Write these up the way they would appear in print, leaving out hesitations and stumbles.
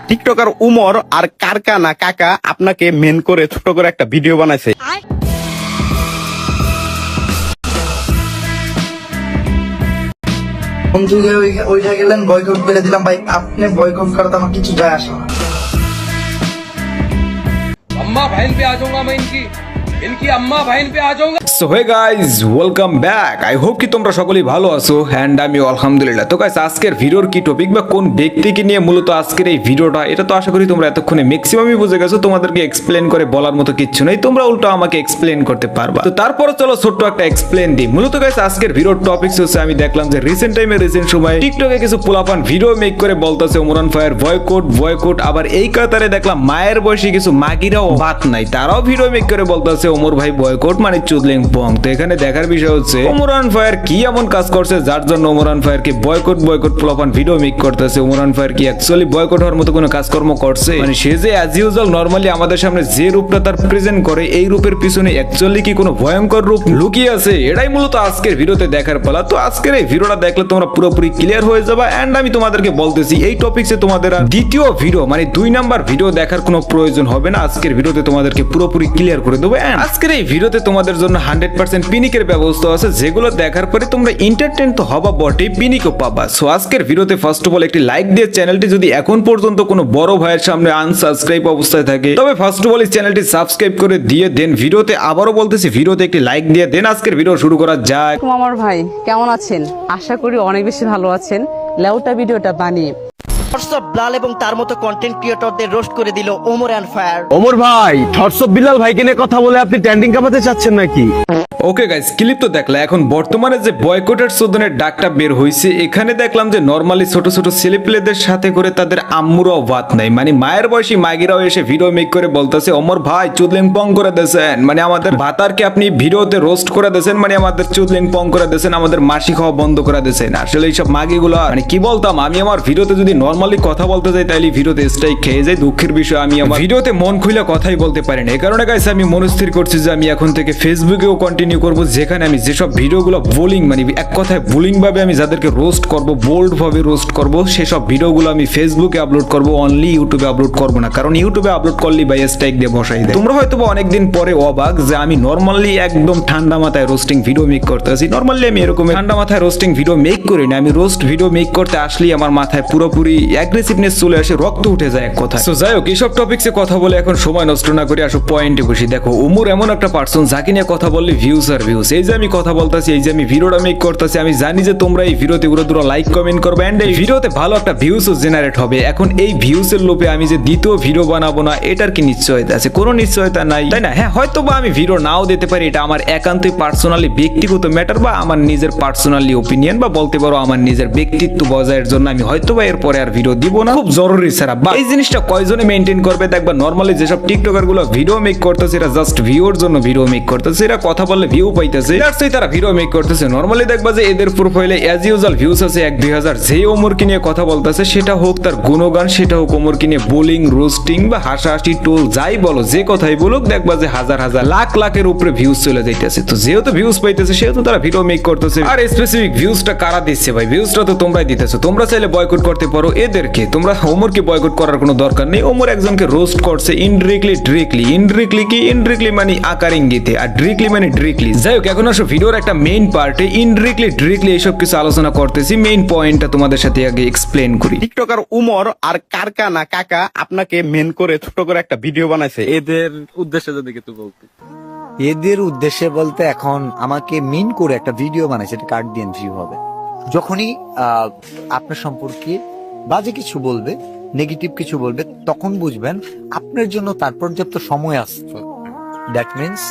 TikToker Umar আর কারকানা কাকা আপনাকে main করে ছোট করে একটা ভিডিও বানাইছে। যুগে ওইটা গেলেন বয়কট করে দিলাম ভাই, আপনি বয়কট করাতে আমার কিছু যায় আসে না। अम्मा बहन पे आ जाऊंगा मैं इनकी अम्मा बहन पे आ जाऊंगा। So hey guys welcome back. I hope কি তোমরা সকলেই ভালো আছো অ্যান্ড আমি আলহামদুলিল্লাহ। তো গাইজ আজকের ভিডিওর কি টপিক বা কোন ব্যক্তিকে নিয়ে মূলত আজকের এই ভিডিওটা, এটা তো আশা করি তোমরা এতক্ষণে ম্যাক্সিমামই বুঝে গেছো। তোমাদেরকে এক্সপ্লেন করে বলার মতো কিচ্ছু নেই, তোমরা উল্টো আমাকে এক্সপ্লেন করতে পারবা। তো তারপরে চলো ছোট্ট একটা এক্সপ্লেন দিই। মূলত গাইজ আজকের ভিডিওর টপিক হচ্ছে, আমি দেখলাম যে রিসেন্ট সময় টিকটকে কিছু পোলাপান ভিডিও মেক করে বলতেছে ওমরান ফায়ার বয়কট। আবার এই কাতারে দেখলাম মায়ের বয়সী কিছু মাগিরাও বাত নাই, তারাও ভিডিও মেক করে বলতেছে ওমর ভাই বয়কট মানে চুদলিং পং। তো এখানে দেখার বিষয় হচ্ছে ওমরান ফায়ার কি এমন কাজ করছে যার জন্য ওমরান ফায়ার কে বয়কট পোলাপান ভিডিও মেক করতেছে। ওমরান ফায়ার কি অ্যাকচুয়ালি বয়কট হওয়ার মতো কোনো কাজকর্ম করছে? মানে সে যে অ্যাজ ইউজুয়াল নরমালি আমাদের সামনে যে রূপটা তার প্রেজেন্ট করে, এই রূপের পিছনে অ্যাকচুয়ালি কি কোনো ভয়ঙ্কর রূপ লুকিয়ে আছে? এটাই মূলত আজকের ভিডিওতে দেখার পালা। তো আজকের এই ভিডিওটা দেখলে তোমরা পুরোপুরি ক্লিয়ার হয়ে যাবে। এন্ড আমি তোমাদেরকে বলতেছি এই টপিকসে তোমাদের আর দ্বিতীয় ভিডিও মানে 2 নাম্বার ভিডিও দেখার কোনো প্রয়োজন হবে না। আজকের ভিডিওতে তোমাদেরকে পুরোপুরি ক্লিয়ার করে দেবো। এন্ড আজকের এই ভিডিওতে তোমাদের জন্য 100% পিনিকের ব্যবস্থা আছে, যেগুলো দেখার পরে তোমরা এন্টারটেইন তো হবা বটে, পিনিকও পাবা। সো আজকের ভিডিওতে ফার্স্ট অফ অল একটি লাইক দিয়ে চ্যানেলটি যদি এখন পর্যন্ত কোনো বড় ভাইয়ের সামনে আনসাবস্ক্রাইব অবস্থায় থাকে, তবে ফার্স্ট অফ অল এই চ্যানেলটি সাবস্ক্রাইব করে দিয়ে দেন ভিডিওতে, আবারও বলতেছি ভিডিওতে একটি লাইক দিয়ে দেন আজকের ভিডিও শুরু করা যাক। আমার ভাই কেমন আছেন? আশা করি অনেক বেশি ভালো আছেন। লেউটা ভিডিওটা বানিয়ে হোয়াটসঅ্যাপ ব্লাল এবং তার মতো কন্টেন্ট ক্রিয়েটরদের রোস্ট করে দিল ওমর অ্যান্ড ফায়ার। ওমর ভাই থটস অফ বিলাল ভাইকে নিয়ে কথা বলে আপনি ট্রেন্ডিং কামাতে চাচ্ছেন নাকি? ওকে গাইস, ক্লিপ তো দেখলা। এখন বর্তমানে যে বয়কটের চোদনের ডাকটা বের হইছে, এখানে দেখলাম যে নরমালি ছোট ছোট ছেলেপেলেদের সাথে করে তাদের আম্মুরাও বাত নাই, মানে মায়ের বয়সী মাগিরাও এসে ভিডিও মেক করে বলতেছে ওমর ভাই চুদলিং পং করে দেন, মানে আমাদের ভাতারকে আপনি ভিডিওতে রোস্ট করে দেন, মানে আমাদের চুদলিং পং করে দেন, আমাদের মাসি খাওয়া বন্ধ করে দেন। আসলে এইসব মাগিগুলো মানে কি বলতাম, আমি আমার ভিডিওতে যদি নরমালি কথা বলতে যাই তাহলে ভিডিওতে স্ট্রাইক খেয়ে যাই। দুঃখের বিষয় আমি আমার ভিডিওতে মন খুলে কথাই বলতে পারি না। এই কারণে গাইস আমি মনস্থির করছি যে আমি এখন থেকে ফেসবুকেও কন্টিনিউ করবো, যেখানে আমি যেসব ভিডিওগুলো বোলিং মানে এক কথায় বোলিং ভাবে আমি যাদেরকে রোস্ট করব, বোল্ড ভাবে রোস্ট করব, সেসব ভিডিওগুলো আমি ফেসবুকে আপলোড করব, অনলি ইউটিউবে আপলোড করব না। কারণ ইউটিউবে আপলোড করলে ভাই স্ট্রাইক দিয়ে বসাই দেয়। তোমরা হয়তো অনেকদিন পরে অবাক যে আমি নরমালি একদম ঠান্ডা মাথায় রোস্টিং ভিডিও মেক করতেছি। নরমালি আমি এরকম ঠান্ডা মাথায় রোস্টিং ভিডিও মেক করি না। আমি রোস্ট ভিডিও মেক করতে আসলেই আমার মাথায় পুরোপুরি অ্যাগ্রেসিভনেস চলে আসে, রক্ত উঠে যায় এক কথা। সো যাই হোক, এইসব টপিকসে কথা বলে এখন সময় নষ্ট না করে আসো পয়েন্টে বসি। দেখো ওমর এমন একটা পার্সন যাকে নিয়ে কথা বললে ভিউজ আর ভিউজ। এই যে আমি কথা বলতেছি, এই যে আমি ভিডিওটা মেক করতেছি, আমি জানি যে তোমরা এই ভিডিওতে পুরো লাইক কমেন্ট করবে এন্ড এই ভিডিওতে ভালো একটা ভিউজও জেনারেট হবে। এখন এই ভিউজের লোভে আমি যে দ্বিতীয় ভিডিও বানাবো না, এটার কি নিশ্চয়তা আছে? কোনো নিশ্চয়তা নাই, তাই না? হ্যাঁ, হয়তো বা আমি ভিডিও নাও দিতে পারি, এটা আমার একান্তই পার্সোনালি ব্যক্তিগত ম্যাটার বা আমার নিজের পার্সোনালি ওপিনিয়ন, বা বলতে পারো আমার নিজের ব্যক্তিত্ব বজায়ের জন্য আমি হয়তো বা এরপরে আর ভিডিও দিব না, খুব জরুরি ছাড়া। বা এই জিনিসটা কয়জনে মেইনটেইন করবে? দেখবা নরমালি যেসব টিকটকার গুলো ভিডিও মেক করতেছে, এরা জাস্ট ভিউর জন্য ভিডিও মেক করতেছে, এরা কথা বললে ভিউ পাইতেছে, তারা ভিডিও মেক করতেছে। নরমালি দেখবা যে এদের প্রোফাইলে অ্যাজ ইউজুয়াল ভিউজ আছে 1-2 হাজার। যে ওমরকে নিয়ে কথা বলতেছে, সেটা হোক তার গুণগান, সেটা হোক ওমরকে নিয়ে বোলিং, রোস্টিং বা হাসাহাসি, টোল, যাই বলো, যে কথাই বলুক, দেখবা যে হাজার হাজার লাখের উপরে ভিউজ চলে যাইতেছে। তো যেহেতু ভিউজ পাইতেছে সেহেতু তারা ভিডিও মেক করতেছে। আর স্পেসিফিক ভিউজটা কারা দিচ্ছে ভাই? ভিউজটা তো তোমরাই দিতেছো। তোমরা চাইলে বয়কট করতে পারো এদেরকে, তোমরা ওমরকে বয়কট করার কোনো দরকার নেই। ওমর একজনকে রোস্ট করছে ইনডিরেক্টলি মানে আকার ইঙ্গিতে, আর ডিরেক্টলি মানে ডিরেক্টলি। যাই হোক, এখন আসো ভিডিওর একটা মেইন পার্টে ইনডিরেক্টলি এইসব কিছু আলোচনা করতেছি। মেইন পয়েন্টটা তোমাদের সাথে আগে এক্সপ্লেন করি। টিকটকার উমর আর কারকানা কাকা আপনাকে মেন করে ছোট করে একটা ভিডিও বানাইছে। এদের উদ্দেশ্যে যদি কিছু বলতে, এদের উদ্দেশ্যে বলতে, এখন আমাকে মিন করে একটা ভিডিও বানাইছে, এটা কার্ড দিয়ে ভিউ হবে। যখনই আপনার সম্পর্কে বাজে কিছু বলবে, নেগেটিভ কিছু বলবে, তখন বুঝবেন আপনার জন্য তার পর্যাপ্ত সময় আসছে। That means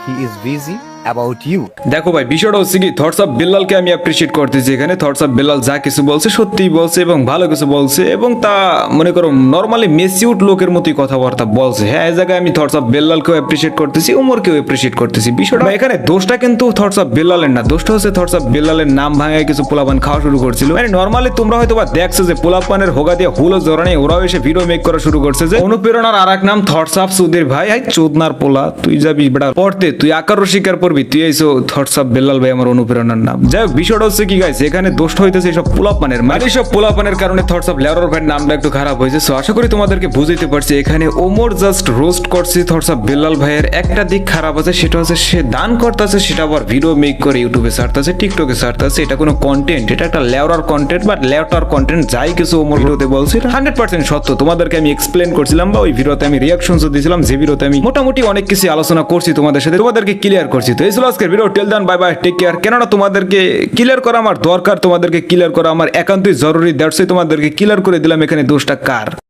he is busy about you. দেখো ভাই, বিষয়টা হচ্ছে কি, থটস অফ বিল্লালকে আমি অ্যাপ্রিশিয়েট করতেছি। এখানে থটস অফ বিল্লাল যা কিছু বলছে সত্যিই বলছে এবং ভালো কিছু বলছে, এবং তা মনে করো নরমালি মেসিউট লোকের মতোই কথাবার্তা বলছে। হ্যাঁ, এই জায়গায় আমি থটস অফ বিল্লালকেও অ্যাপ্রিশিয়েট করতেছি, উমরকেও অ্যাপ্রিশিয়েট করতেছি। বিষয়টা এখানে দোষটা কিন্তু থটস অফ বিল্লালের না, দোষটা হচ্ছে থটস অফ বিল্লালের নাম ভাঙায় কিছু পোলাপান খাওয়া শুরু করছিল। মানে নরমালি তোমরা হয়তো বা দেখছো যে পোলাপানের হোগা দিয়ে হুলো জড়ানে ওরাও এসে ভিডিও মেক করা শুরু করছে যে অনুপ্রেরণার আর এক নাম থটস অফ সুধীর ভাই। আই চোদনার পোলা, তুই যাবি বেড়া পড়তে, তুই আকার শিকার পড়বি তুই আইসো থটস অফ বেলাল ভাই আমার অনুপ্রেরণার নাম। যাই হোক বিষয়টা হচ্ছে কি গাইছে এখানে দোষটা হইতেছে সব পোলাপানের, মানে সব পোলাপানের কারণে থটস অফ লেয়ারর ভাইয়ের নামটা একটু খারাপ হয়েছে। সো আশা করি তোমাদেরকে বুঝাইতে পারছি এখানে ওমর জাস্ট রোস্ট করছে থটস অফ বেলাল ভাইয়ের। একটা দিক খারাপ আছে সেটা হচ্ছে সে দান করতেছে, সেটা আবার ভিডিও মেক করে ইউটিউবে ছাড়তেছে, টিকটকে ছাড়তেছে। এটা কোনো কন্টেন্ট, এটা একটা লেয়ারার কন্টেন্ট বা লেয়ারটার কন্টেন্ট। যাই কিছু ওমর ভিডিওতে বলছে 100% সত্য। তোমাদেরকে আমি এক্সপ্লেন করছিলাম বা ওই ভিডিওতে আমি রিয়াকশনও দিয়েছিলাম, যে ভিডিওতে আমি মোটামুটি অনেক কিছু আলোচনা করছি তোমাদের সাথে, তোমাদেরকে ক্লিয়ার করছি। তো এই ছিল আজকের ভিডিও। টেল দেন, বাই বাই, টেক কেয়ার। কেননা তোমাদেরকে ক্লিয়ার করা আমার দরকার, তোমাদেরকে ক্লিয়ার করা আমার একান্তই জরুরি। দ্যাটস তোমাদেরকে ক্লিয়ার করে দিলাম এখানে দোষটা কার।